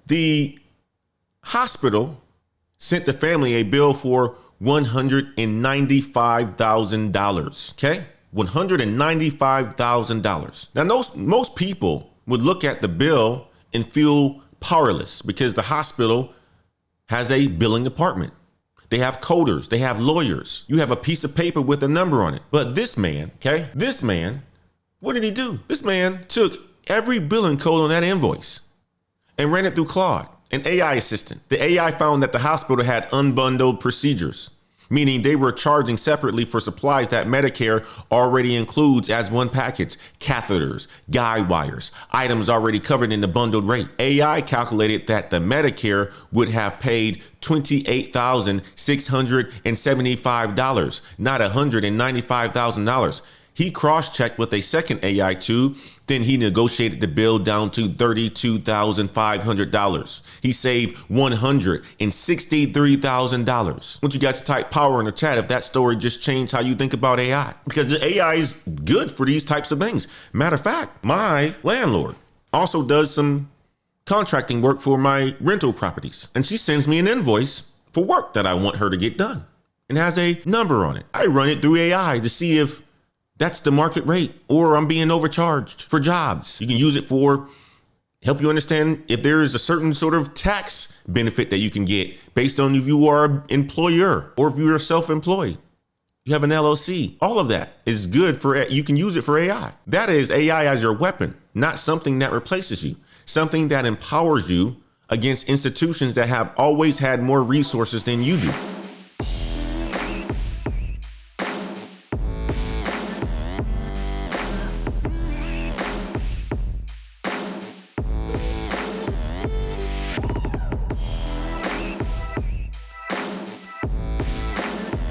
The hospital sent the family a bill for $195,000. Okay? $195,000. Now, most people would look at the bill and feel powerless because the hospital has a billing department. They have coders, they have lawyers. You have a piece of paper with a number on it. But this man, what did he do? This man took every billing code on that invoice and ran it through Claude, an AI assistant. The AI found that the hospital had unbundled procedures, meaning they were charging separately for supplies that Medicare already includes as one package: catheters, guide wires, items already covered in the bundled rate. AI calculated that the Medicare would have paid $28,675, not $195,000. He cross-checked with a second AI tool, then he negotiated the bill down to $32,500. He saved $163,000. I want you guys to type power in the chat if that story just changed how you think about AI, because the AI is good for these types of things. Matter of fact, my landlord also does some contracting work for my rental properties, and she sends me an invoice for work that I want her to get done and has a number on it. I run it through AI to see if that's the market rate or I'm being overcharged for jobs. You can use it for help you understand if there is a certain sort of tax benefit that you can get based on if you are an employer or if you're self-employed. You have an LLC. All of that is good for, you can use it for AI. That is AI as your weapon, not something that replaces you, something that empowers you against institutions that have always had more resources than you do.